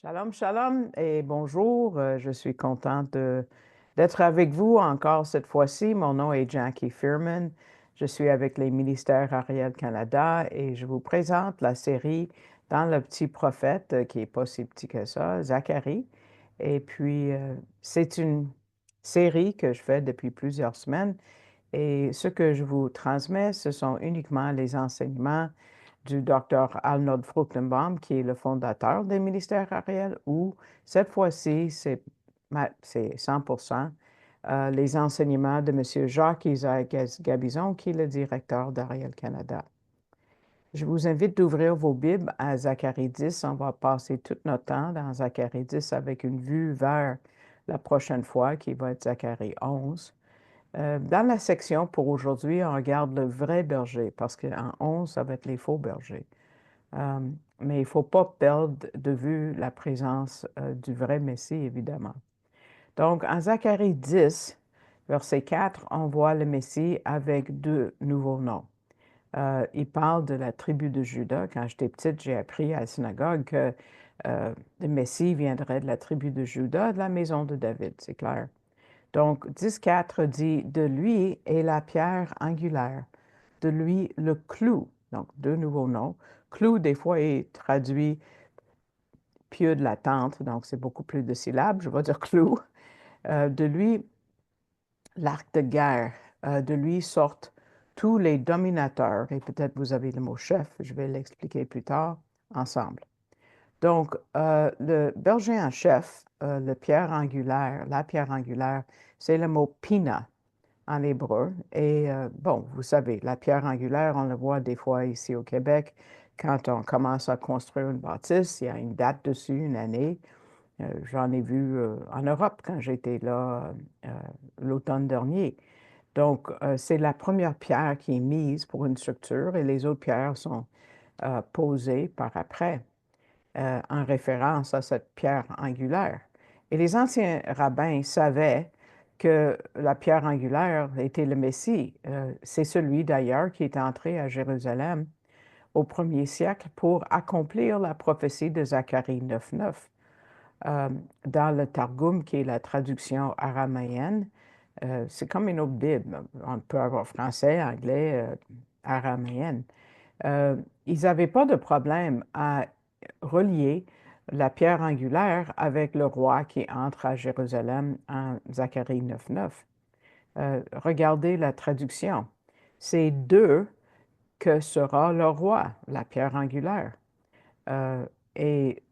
Shalom, shalom et bonjour. Je suis contente d'être avec vous encore cette fois-ci. Mon nom est Jackie Fearman. Je suis avec les ministères Ariel Canada et je vous présente la série Dans le petit prophète, qui n'est pas si petit que ça, Zacharie. Et puis, c'est une série que je fais depuis plusieurs semaines et ce que je vous transmets, ce sont uniquement les enseignements du docteur Arnold Fruchtenbaum, qui est le fondateur des ministères Ariel, ou cette fois-ci, c'est 100% les enseignements de M. Jacques-Isaac Gabizon, qui est le directeur d'Ariel Canada. Je vous invite d'ouvrir vos Bibles à Zacharie 10. On va passer tout notre temps dans Zacharie 10 avec une vue vers la prochaine fois, qui va être Zacharie 11. Dans la section pour aujourd'hui, on regarde le vrai berger, parce qu'en 11, ça va être les faux bergers. Euh, mais il ne faut pas perdre de vue la présence du vrai Messie, évidemment. Donc, en Zacharie 10, verset 4, on voit le Messie avec deux nouveaux noms. Il parle de la tribu de Juda. Quand j'étais petite, j'ai appris à la synagogue que le Messie viendrait de la tribu de Juda, de la maison de David, c'est clair. Donc, 10.4 dit, de lui est la pierre angulaire, de lui le clou. Donc, deux nouveaux noms. Clou, des fois, est traduit pieux de la tente, donc c'est beaucoup plus de syllabes, je vais dire clou. De lui, l'arc de guerre. De lui sortent tous les dominateurs, et peut-être vous avez le mot chef, je vais l'expliquer plus tard, ensemble. Donc, le berger en chef, le pierre angulaire, la pierre angulaire, c'est le mot pina en hébreu. Et bon, vous savez, la pierre angulaire, on le voit des fois ici au Québec. Quand on commence à construire une bâtisse, il y a une date dessus, une année. J'en ai vu en Europe quand j'étais là euh, l'automne dernier. Donc, c'est la première pierre qui est mise pour une structure et les autres pierres sont posées par après en référence à cette pierre angulaire. Et les anciens rabbins savaient que la pierre angulaire était le Messie. C'est celui d'ailleurs qui est entré à Jérusalem au premier siècle pour accomplir la prophétie de Zacharie 9.9. Euh, dans le Targum, qui est la traduction araméenne, c'est comme une autre Bible. On peut avoir français, anglais, araméenne. Euh, Ils n'avaient pas de problème à relier la pierre angulaire avec le roi qui entre à Jérusalem en Zacharie 9.9. Regardez la traduction. C'est d'eux que sera le roi, la pierre angulaire. Euh, et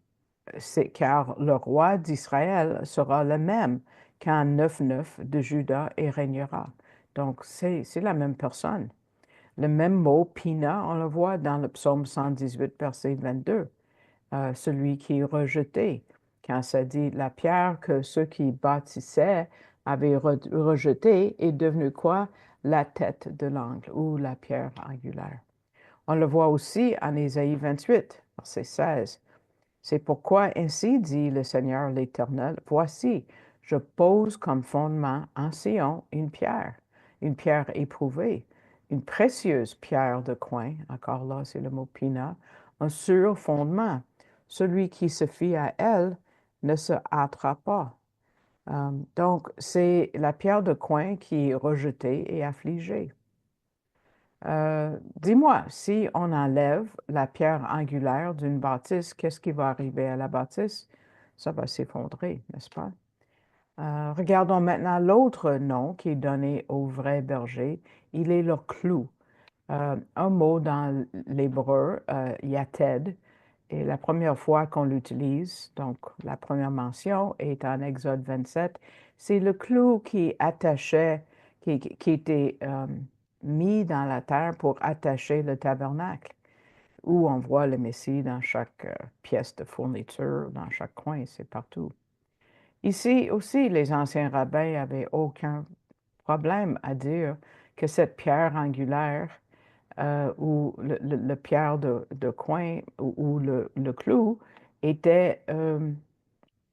c'est car le roi d'Israël sera le même qu'en 9.9 de Juda et régnera. Donc, c'est la même personne. Le même mot, Pina, on le voit dans le psaume 118, verset 22, celui qui est rejeté, quand ça dit la pierre que ceux qui bâtissaient avaient rejetée est devenue quoi? La tête de l'angle ou la pierre angulaire. On le voit aussi en Ésaïe 28, verset 16. C'est pourquoi ainsi dit le Seigneur l'Éternel, voici, je pose comme fondement en Sion une pierre éprouvée, une précieuse pierre de coin, encore là c'est le mot pina, un sûr fondement. Celui qui se fie à elle ne se hâtera pas. Donc, c'est la pierre de coin qui est rejetée et affligée. Dis-moi, si on enlève la pierre angulaire d'une bâtisse, qu'est-ce qui va arriver à la bâtisse? Ça va s'effondrer, n'est-ce pas? Regardons maintenant l'autre nom qui est donné au vrai berger. Il est le clou. Un mot dans l'hébreu, yated, et la première fois qu'on l'utilise, donc la première mention est en Exode 27, c'est le clou qui attachait, qui était mis dans la terre pour attacher le tabernacle, où on voit le Messie dans chaque pièce de fourniture, dans chaque coin, c'est partout. Ici aussi, les anciens rabbins n'avaient aucun problème à dire que cette pierre angulaire ou le pierre de coin ou le clou était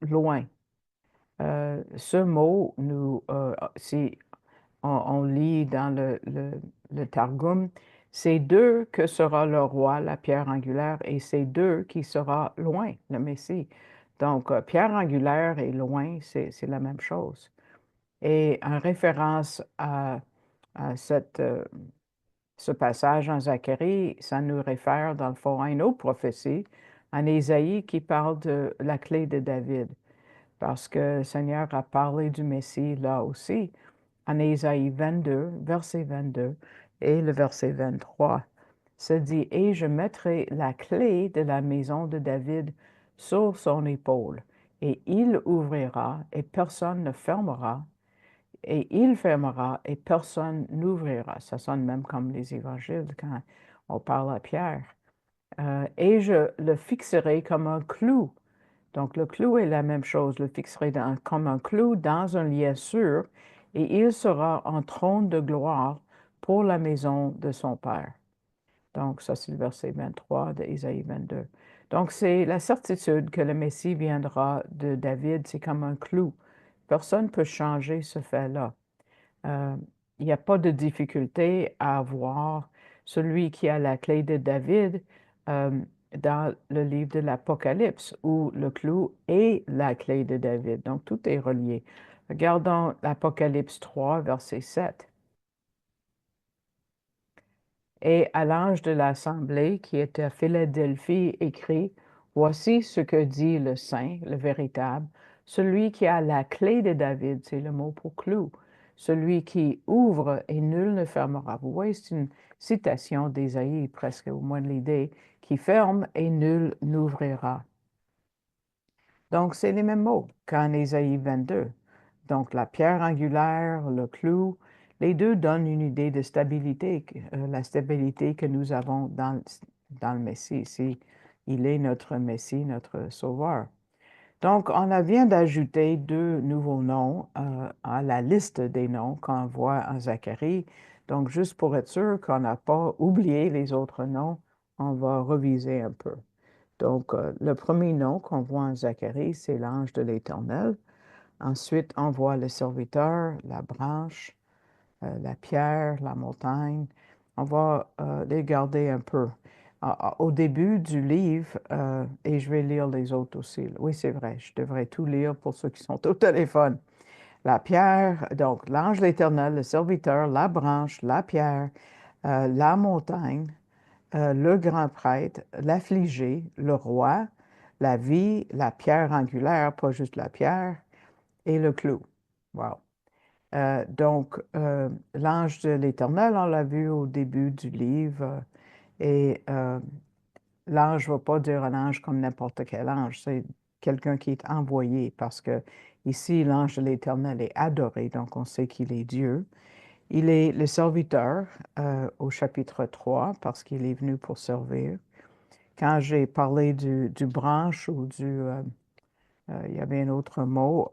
loin. Ce mot, si on lit dans le Targum, c'est d'eux que sera le roi, la pierre angulaire, et c'est d'eux qui sera loin, le Messie. Donc, pierre angulaire et loin, c'est la même chose. Et en référence à ce passage en Zacharie, ça nous réfère dans le fond à une autre prophétie, en Ésaïe, qui parle de la clé de David, parce que le Seigneur a parlé du Messie là aussi, en Ésaïe 22, verset 22 et le verset 23. Se dit, et je mettrai la clé de la maison de David sur son épaule, et il ouvrira, et personne ne fermera, et il fermera et personne n'ouvrira. Ça sonne même comme les évangiles quand on parle à Pierre. Et je le fixerai comme un clou. Donc le clou est la même chose, le fixerai comme un clou dans un lieu sûr, et il sera en trône de gloire pour la maison de son Père. Donc ça, c'est le verset 23 d'Ésaïe 22. Donc c'est la certitude que le Messie viendra de David, c'est comme un clou. Personne ne peut changer ce fait-là. Euh, il n'y a pas de difficulté à avoir celui qui a la clé de David euh, dans le livre de l'Apocalypse, où le clou est la clé de David. Donc, tout est relié. Regardons l'Apocalypse 3, verset 7. Et à l'ange de l'assemblée qui était à Philadelphie, écrit, voici ce que dit le Saint, le véritable, celui qui a la clé de David, c'est le mot pour clou, celui qui ouvre et nul ne fermera. Vous voyez, c'est une citation d'Ésaïe, presque au moins de l'idée, qui ferme et nul n'ouvrira. Donc, c'est les mêmes mots qu'en Ésaïe 22. Donc, la pierre angulaire, le clou, les deux donnent une idée de stabilité, la stabilité que nous avons dans le Messie. Ici, il est notre Messie, notre Sauveur. Donc, vient d'ajouter deux nouveaux noms à la liste des noms qu'on voit en Zacharie. Donc, juste pour être sûr qu'on n'a pas oublié les autres noms, on va reviser un peu. Donc, le premier nom qu'on voit en Zacharie, c'est l'ange de l'Éternel. Ensuite, on voit le serviteur, la branche, la pierre, la montagne. On va les garder un peu. Au début du livre, et je vais lire les autres aussi. Oui, c'est vrai, je devrais tout lire pour ceux qui sont au téléphone. La pierre, donc l'ange de l'Éternel, le serviteur, la branche, la pierre, la montagne, le grand prêtre, l'affligé, le roi, la vie, la pierre angulaire, pas juste la pierre, et le clou. Wow. Donc, l'ange de l'Éternel, on l'a vu au début du livre, et l'ange ne va pas dire un ange comme n'importe quel ange, c'est quelqu'un qui est envoyé, parce que ici, l'ange de l'Éternel est adoré, donc on sait qu'il est Dieu. Il est le serviteur au chapitre 3 parce qu'il est venu pour servir. Quand j'ai parlé du branche ou il y avait un autre mot,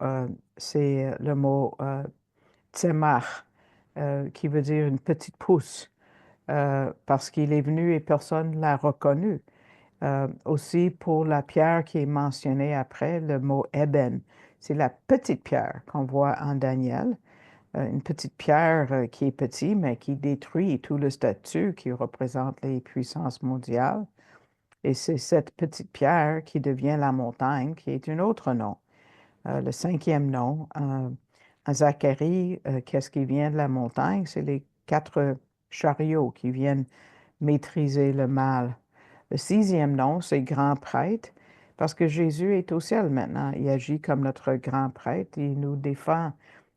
c'est le mot tsemach, qui veut dire une petite pousse, parce qu'il est venu et personne ne l'a reconnu. Aussi pour la pierre qui est mentionnée après, le mot ébène, c'est la petite pierre qu'on voit en Daniel. Une petite pierre qui est petite, mais qui détruit tout le statut qui représente les puissances mondiales. Et c'est cette petite pierre qui devient la montagne, qui est un autre nom. Le cinquième nom, à Zacharie, qu'est-ce qui vient de la montagne? C'est les quatre chariots qui viennent maîtriser le mal. Le sixième nom, c'est grand prêtre, parce que Jésus est au ciel maintenant. Il agit comme notre grand prêtre. Il nous défend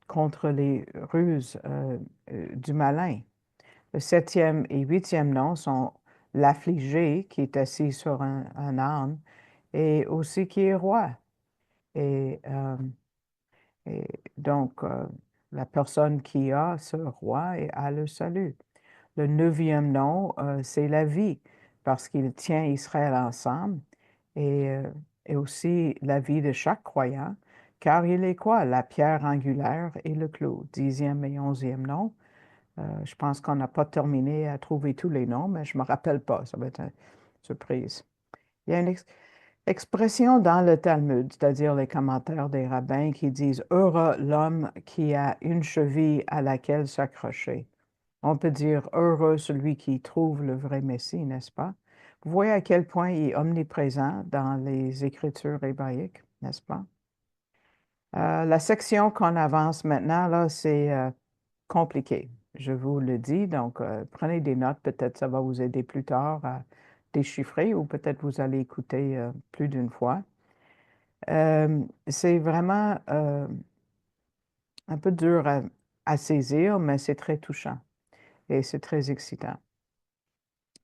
contre les ruses du malin. Le septième et huitième nom sont l'affligé qui est assis sur un âne et aussi qui est roi. Et, euh, et donc, la personne qui a ce roi a le salut. Le neuvième nom, c'est la vie, parce qu'il tient Israël ensemble et, euh, et aussi la vie de chaque croyant, car il est quoi? La pierre angulaire et le clou. Dixième et onzième nom. Je pense qu'on n'a pas terminé à trouver tous les noms, mais je ne me rappelle pas. Ça va être une surprise. Il y a une expression dans le Talmud, c'est-à-dire les commentaires des rabbins qui disent heureux l'homme qui a une cheville à laquelle s'accrocher. On peut dire heureux celui qui trouve le vrai Messie, n'est-ce pas? Vous voyez à quel point il est omniprésent dans les Écritures hébraïques. n'est-ce pas? La section qu'on avance maintenant, là, c'est compliqué, je vous le dis. Donc, prenez des notes, peut-être ça va vous aider plus tard à déchiffrer ou peut-être vous allez écouter plus d'une fois. C'est vraiment un peu dur à saisir, mais c'est très touchant et c'est très excitant.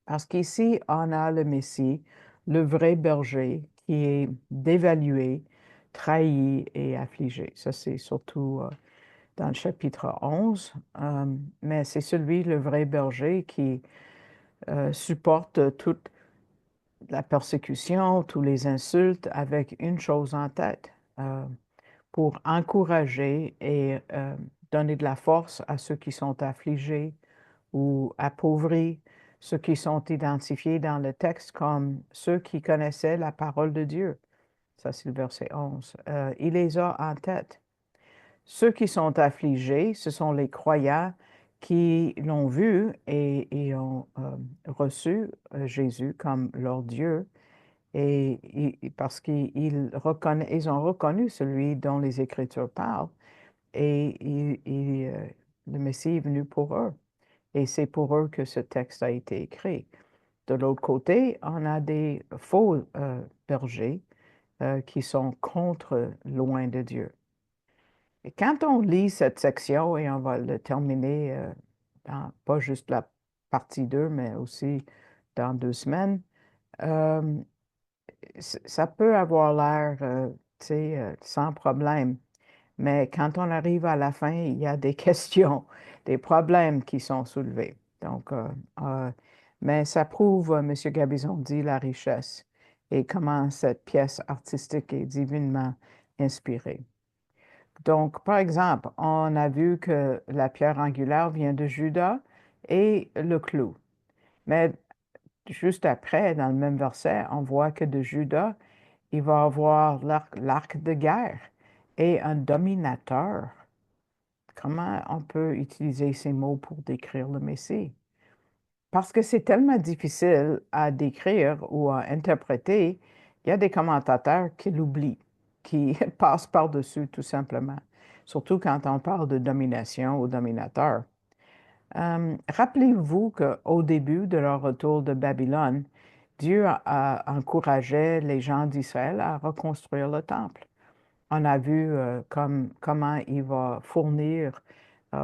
Parce qu'ici, on a le Messie, le vrai berger, qui est dévalué, trahi et affligé. Ça, c'est surtout dans le chapitre 11, mais c'est celui, le vrai berger, qui supporte toute la persécution, tous les insultes, avec une chose en tête, pour encourager et donner de la force à ceux qui sont affligés ou appauvris, ceux qui sont identifiés dans le texte comme ceux qui connaissaient la parole de Dieu. Ça, c'est le verset 11. Il les a en tête. Ceux qui sont affligés, ce sont les croyants qui l'ont vu et ont reçu Jésus comme leur Dieu. Parce ils ont reconnu celui dont les Écritures parlent et le Messie est venu pour eux. Et c'est pour eux que ce texte a été écrit. De l'autre côté, on a des faux bergers qui sont contre loin de Dieu. Et quand on lit cette section, et on va le terminer pas juste la partie 2, mais aussi dans 2 semaines, euh, ça peut avoir l'air, tu sais, sans problème. Mais quand on arrive à la fin, il y a des questions, des problèmes qui sont soulevés. Donc, euh, mais ça prouve, M. Gabizon dit, la richesse et comment cette pièce artistique est divinement inspirée. Donc, par exemple, on a vu que la pierre angulaire vient de Judas et le clou. Mais juste après, dans le même verset, on voit que de Judas, il va avoir l'arc de guerre et un dominateur. Comment on peut utiliser ces mots pour décrire le Messie? Parce que c'est tellement difficile à décrire ou à interpréter, il y a des commentateurs qui l'oublient, qui passent par-dessus tout simplement, surtout quand on parle de domination ou dominateur. Rappelez-vous qu'au début de leur retour de Babylone, Dieu a encouragé les gens d'Israël à reconstruire le temple. On a vu comment il va fournir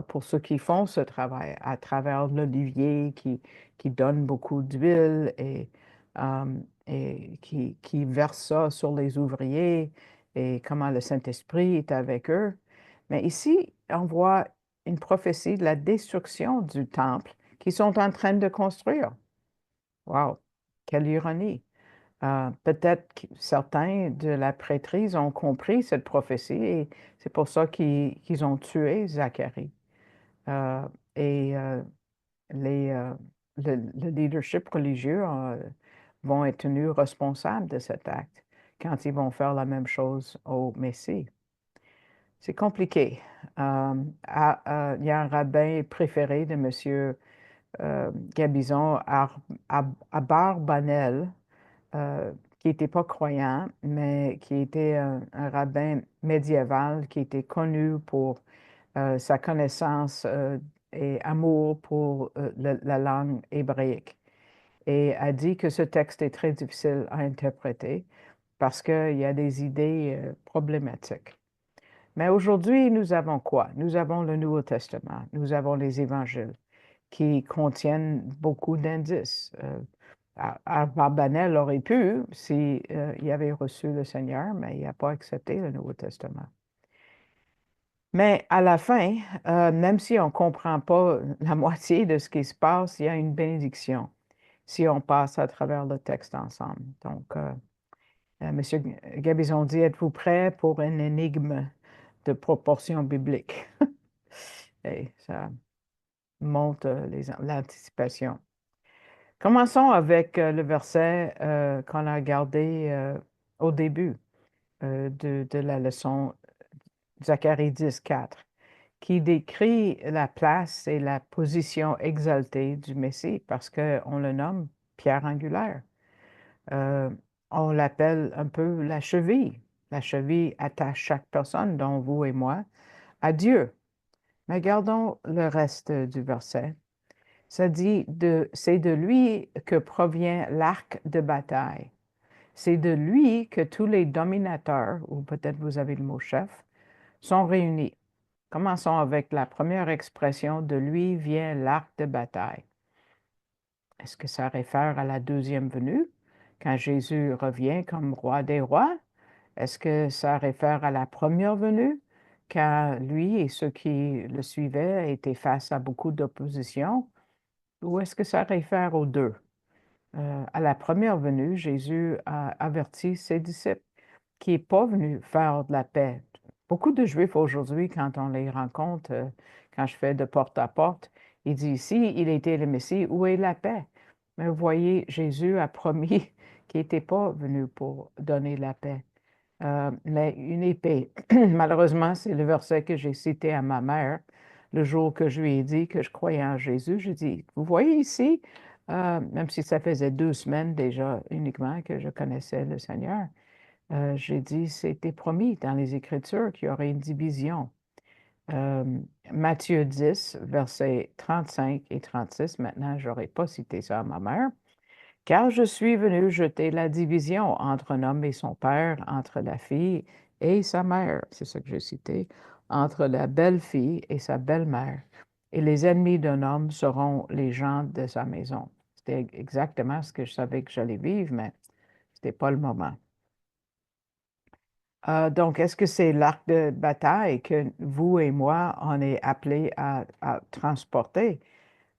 pour ceux qui font ce travail à travers l'olivier qui donne beaucoup d'huile euh, et qui verse ça sur les ouvriers et comment le Saint-Esprit est avec eux. Mais ici, on voit une prophétie de la destruction du temple qu'ils sont en train de construire. Wow, quelle ironie! Peut-être que certains de la prêtrise ont compris cette prophétie et c'est pour ça qu'ils ont tué Zacharie. Euh, et les, euh, le leadership religieux vont être tenus responsables de cet acte quand ils vont faire la même chose au Messie. C'est compliqué. Il y a un rabbin préféré de M. Gabizon, Abarbanel, qui n'était pas croyant, mais qui était un rabbin médiéval qui était connu pour sa connaissance et amour pour la langue hébraïque. Et a dit que ce texte est très difficile à interpréter parce qu'il y a des idées problématiques. Mais aujourd'hui, nous avons quoi? Nous avons le Nouveau Testament, nous avons les évangiles qui contiennent beaucoup d'indices. Barbanel aurait pu s'il avait reçu le Seigneur, mais il n'a pas accepté le Nouveau Testament. Mais à la fin, même si on ne comprend pas la moitié de ce qui se passe, il y a une bénédiction si on passe à travers le texte ensemble. Donc, M. Gabizon dit, êtes-vous prêt pour une énigme de proportion biblique? Et ça monte l'anticipation. Commençons avec le verset qu'on a gardé au début de la leçon, Zacharie 10:4, qui décrit la place et la position exaltée du Messie parce qu'on le nomme pierre angulaire. Euh, on l'appelle un peu la cheville, La cheville attache chaque personne, dont vous et moi, à Dieu. Mais regardons le reste du verset. Ça dit c'est de lui que provient l'arc de bataille. C'est de lui que tous les dominateurs, ou peut-être vous avez le mot chef, sont réunis. Commençons avec la première expression, de lui vient l'arc de bataille. Est-ce que ça réfère à la deuxième venue, quand Jésus revient comme roi des rois? Est-ce que ça réfère à la première venue, quand lui et ceux qui le suivaient étaient face à beaucoup d'opposition? Ou est-ce que ça réfère aux deux? À la première venue, Jésus a averti ses disciples qu'il n'est pas venu faire de la paix. Beaucoup de Juifs aujourd'hui, quand on les rencontre, quand je fais de porte à porte, ils disent, si il était le Messie, où est la paix? Mais vous voyez, Jésus a promis qu'il n'était pas venu pour donner la paix, mais une épée. Malheureusement, c'est le verset que j'ai cité à ma mère le jour que je lui ai dit que je croyais en Jésus. Je dis, vous voyez ici, même si ça faisait 2 semaines déjà uniquement que je connaissais le Seigneur, j'ai dit, c'était promis dans les Écritures qu'il y aurait une division. Euh, Matthieu 10, versets 35 et 36, maintenant, je n'aurais pas cité ça à ma mère, car je suis venu jeter la division entre un homme et son père, entre la fille et sa mère, c'est ça que j'ai cité, entre la belle-fille et sa belle-mère. Et les ennemis d'un homme seront les gens de sa maison. C'était exactement ce que je savais que j'allais vivre, mais ce n'était pas le moment. Donc, est-ce que c'est l'arc de bataille que vous et moi, on est appelés à transporter?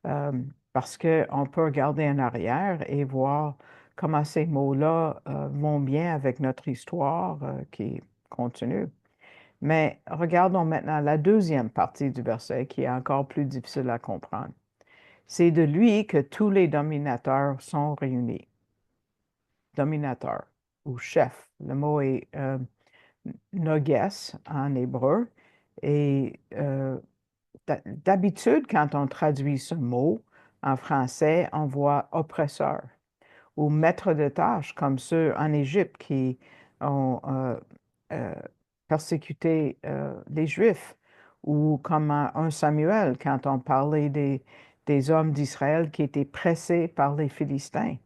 Euh, Parce qu'on peut regarder en arrière et voir comment ces mots-là vont bien avec notre histoire qui continue. Mais regardons maintenant la deuxième partie du verset qui est encore plus difficile à comprendre. C'est de lui que tous les dominateurs sont réunis. Dominateur ou chef. Le mot est noges en hébreu. Et d'habitude, quand on traduit ce mot en français, on voit oppresseur ou maître de tâches, comme ceux en Égypte qui ont euh, persécuté les Juifs, ou comme un Samuel, quand on parlait des hommes d'Israël qui étaient pressés par les Philistins.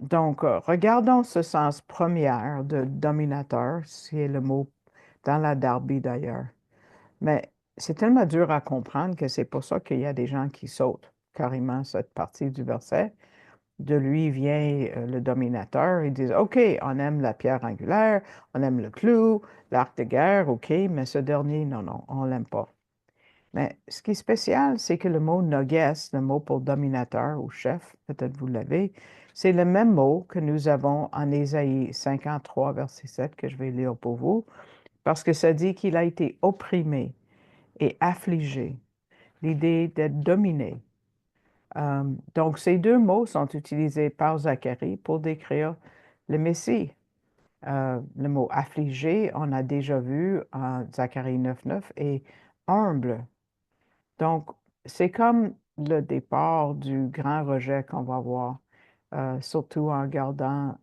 Donc, regardons ce sens premier de dominateur, c'est le mot dans la Darby d'ailleurs. Mais c'est tellement dur à comprendre que c'est pour ça qu'il y a des gens qui sautent carrément cette partie du verset. De lui vient le dominateur. Ils disent, OK, on aime la pierre angulaire, on aime le clou, l'arc de guerre, OK, mais ce dernier, non, non, on ne l'aime pas. Mais ce qui est spécial, c'est que le mot nogues, le mot pour dominateur ou chef, peut-être vous l'avez, c'est le même mot que nous avons en Ésaïe 53, verset 7, que je vais lire pour vous, parce que ça dit qu'il a été opprimé et affligé, l'idée d'être dominé. Donc, ces deux mots sont utilisés par Zacharie pour décrire le Messie. Le mot affligé, on a déjà vu en Zacharie 9.9, et humble. Donc, c'est comme le départ du grand rejet qu'on va voir, surtout en regardant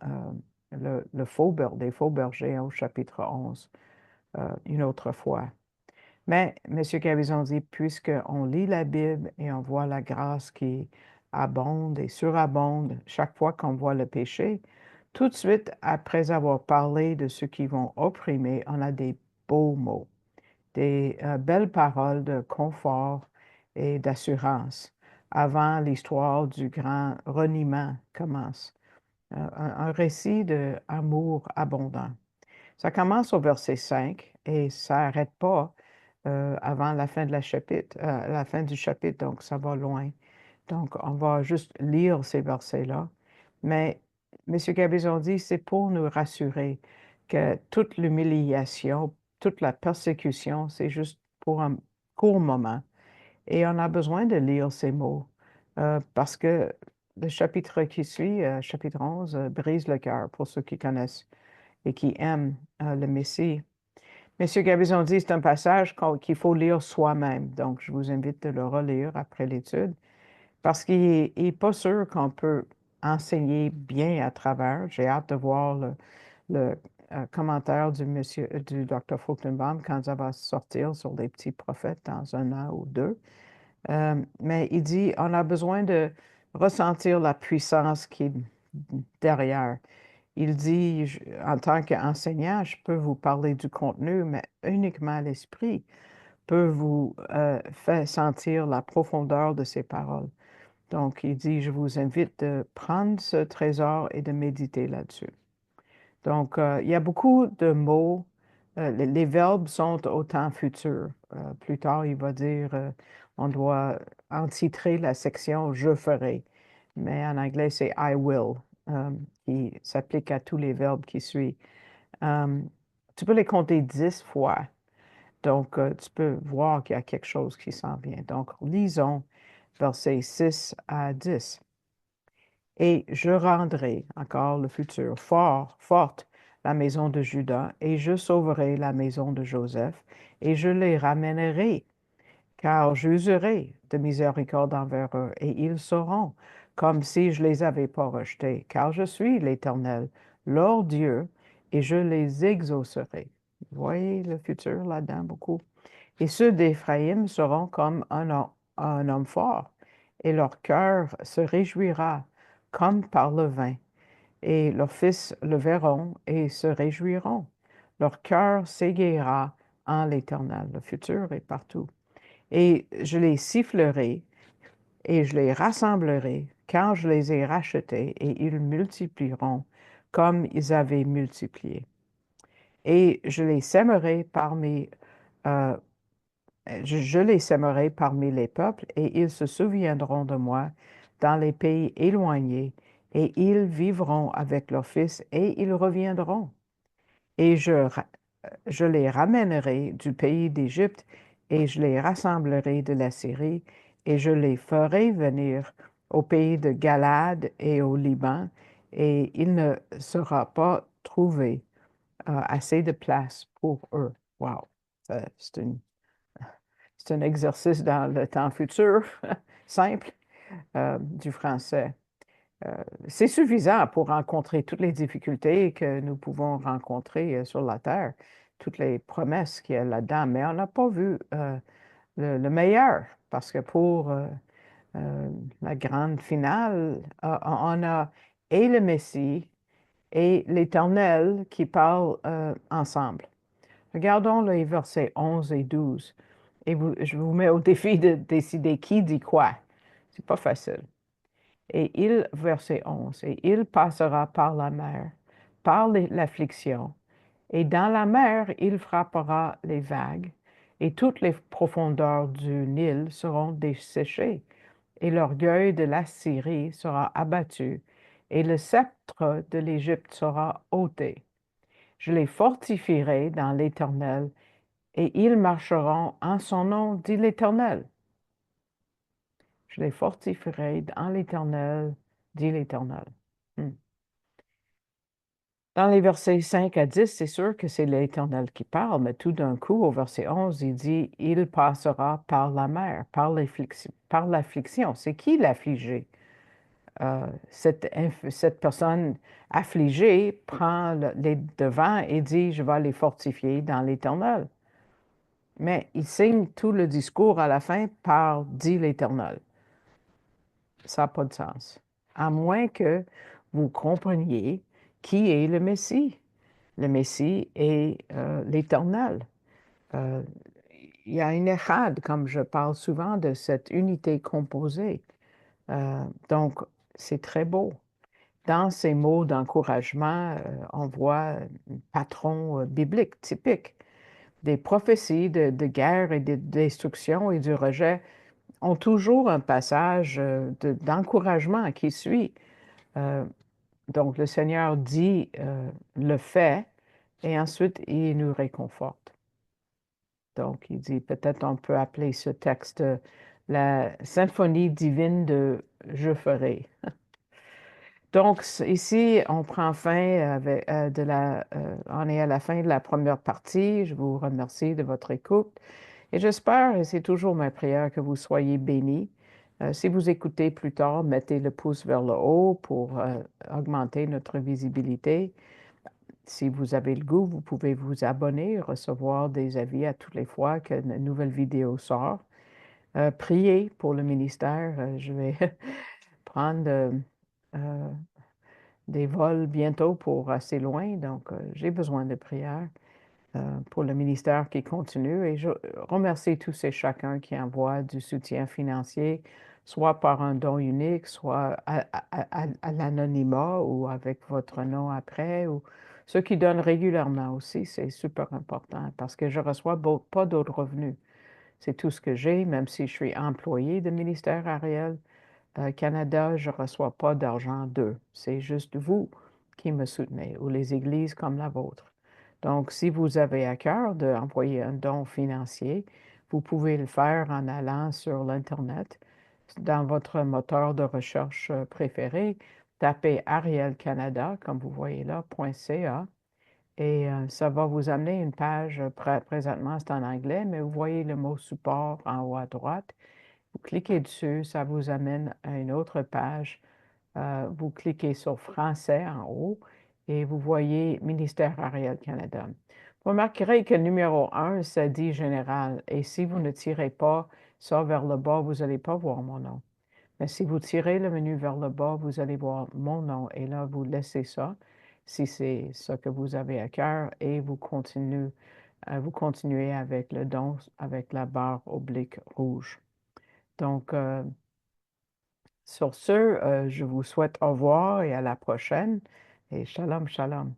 les faux bergers au chapitre 11, une autre fois. Mais M. Cabezon dit, puisqu'on lit la Bible et on voit la grâce qui abonde et surabonde chaque fois qu'on voit le péché, tout de suite, après avoir parlé de ceux qui vont opprimer, on a des beaux mots, des belles paroles de confort et d'assurance avant l'histoire du grand reniement commence. Un récit d'amour abondant. Ça commence au verset 5 et ça n'arrête pas avant la fin la fin du chapitre, donc ça va loin. Donc, on va juste lire ces versets-là. Mais M. Gabizon dit, c'est pour nous rassurer que toute l'humiliation, toute la persécution, c'est juste pour un court moment. Et on a besoin de lire ces mots parce que le chapitre qui suit, chapitre 11, brise le cœur pour ceux qui connaissent et qui aiment le Messie. Monsieur Gabizon dit, c'est un passage qu'il faut lire soi-même. Donc, je vous invite de le relire après l'étude parce qu'il n'est pas sûr qu'on peut enseigner bien à travers. J'ai hâte de voir commentaire du Dr. Fruchtenbaum quand ça va sortir sur les petits prophètes dans un an ou deux. Mais il dit, on a besoin de ressentir la puissance qui est derrière. Il dit, en tant qu'enseignant, je peux vous parler du contenu, mais uniquement l'esprit peut vous faire sentir la profondeur de ces paroles. Donc, il dit, je vous invite de prendre ce trésor et de méditer là-dessus. Donc, il y a beaucoup de mots. Les verbes sont au temps futur. Plus tard, il va dire, on doit entitrer la section je ferai. Mais en anglais, c'est I will, qui s'applique à tous les verbes qui suivent. Euh, Tu peux les compter 10 fois. Donc, tu peux voir qu'il y a quelque chose qui s'en vient. Donc, lisons versets 6 à 10. Et je rendrai, encore le futur, forte la maison de Juda, et je sauverai la maison de Joseph, et je les ramènerai, car j'userai de miséricorde envers eux, et ils sauront, comme si je les avais pas rejetés, car je suis l'Éternel, leur Dieu, et je les exaucerai. Vous voyez le futur là-dedans beaucoup. Et ceux d'Éphraïm seront comme un homme fort, et leur cœur se réjouira comme par le vin, et leurs fils le verront et se réjouiront. Leur cœur s'égayera en l'Éternel. Le futur est partout. Et je les sifflerai et je les rassemblerai quand je les ai rachetés, et ils multiplieront comme ils avaient multiplié. Et je les sèmerai parmi euh, je les sèmerai parmi les peuples, et ils se souviendront de moi dans les pays éloignés, et ils vivront avec leurs fils, et ils reviendront. Et je les ramènerai du pays d'Égypte, et je les rassemblerai de la Syrie, et je les ferai venir au pays de Galade et au Liban, et il ne sera pas trouvé assez de place pour eux. Wow! C'est une C'est un exercice dans le temps futur, simple, du français. Euh, c'est suffisant pour rencontrer toutes les difficultés que nous pouvons rencontrer sur la Terre, toutes les promesses qu'il y a là-dedans, mais on n'a pas vu le meilleur, parce que pour la grande finale, on a et le Messie et l'Éternel qui parlent ensemble. Regardons les versets 11 et 12. Et je vous mets au défi de décider qui dit quoi. C'est pas facile. Verset 11, et il passera par la mer, par l'affliction, et dans la mer il frappera les vagues, et toutes les profondeurs du Nil seront desséchées, et l'orgueil de l'Assyrie sera abattu, et le sceptre de l'Égypte sera ôté. Je les fortifierai dans l'Éternel, et ils marcheront en son nom, dit l'Éternel. Je les fortifierai en l'Éternel, dit l'Éternel. Hmm. Dans les versets 5 à 10, c'est sûr que c'est l'Éternel qui parle, mais tout d'un coup, au verset 11, il dit, il passera par la mer, par l'affliction. C'est qui l'affligé? Cette personne affligée prend les devants et dit, je vais les fortifier dans l'Éternel. Mais il signe tout le discours à la fin par dit l'Éternel. Ça n'a pas de sens. À moins que vous compreniez qui est le Messie. Le Messie est l'Éternel. Euh, il y a une échad, comme je parle souvent de cette unité composée. Donc, c'est très beau. Dans ces mots d'encouragement, on voit un patron biblique typique. Des prophéties de guerre et de destruction et du rejet ont toujours un passage d'encouragement qui suit. Euh, donc, le Seigneur dit le fait et ensuite il nous réconforte. Donc, il dit, peut-être on peut appeler ce texte la symphonie divine de Je ferai. Donc, ici, on prend fin on est à la fin de la première partie. Je vous remercie de votre écoute et j'espère, et c'est toujours ma prière, que vous soyez bénis. Si vous écoutez plus tard, mettez le pouce vers le haut pour augmenter notre visibilité. Si vous avez le goût, vous pouvez vous abonner, recevoir des avis à toutes les fois qu'une nouvelle vidéo sort. Priez pour le ministère. Je vais prendre euh, des vols bientôt pour assez loin, donc j'ai besoin de prières pour le ministère qui continue. Et je remercie tous et chacun qui envoie du soutien financier, soit par un don unique, soit à l'anonymat ou avec votre nom après, ou ceux qui donnent régulièrement aussi, c'est super important parce que je reçois pas d'autres revenus. C'est tout ce que j'ai, même si je suis employé du ministère Ariel Canada, je ne reçois pas d'argent d'eux. C'est juste vous qui me soutenez ou les églises comme la vôtre. Donc, si vous avez à cœur d'envoyer un don financier, vous pouvez le faire en allant sur l'Internet, dans votre moteur de recherche préféré, tapez Ariel Canada, comme vous voyez là, .ca, et ça va vous amener une page, présentement c'est en anglais, mais vous voyez le mot support en haut à droite. Vous cliquez dessus, ça vous amène à une autre page. Vous cliquez sur Français en haut et vous voyez Ministère Ariel Canada. Vous remarquerez que le numéro 1, ça dit Général. Et si vous ne tirez pas ça vers le bas, vous n'allez pas voir mon nom. Mais si vous tirez le menu vers le bas, vous allez voir mon nom. Et là, vous laissez ça, si c'est ce que vous avez à cœur, et vous continuez avec le don, avec la barre oblique rouge. Donc, sur ce, je vous souhaite au revoir et à la prochaine. Et shalom, shalom.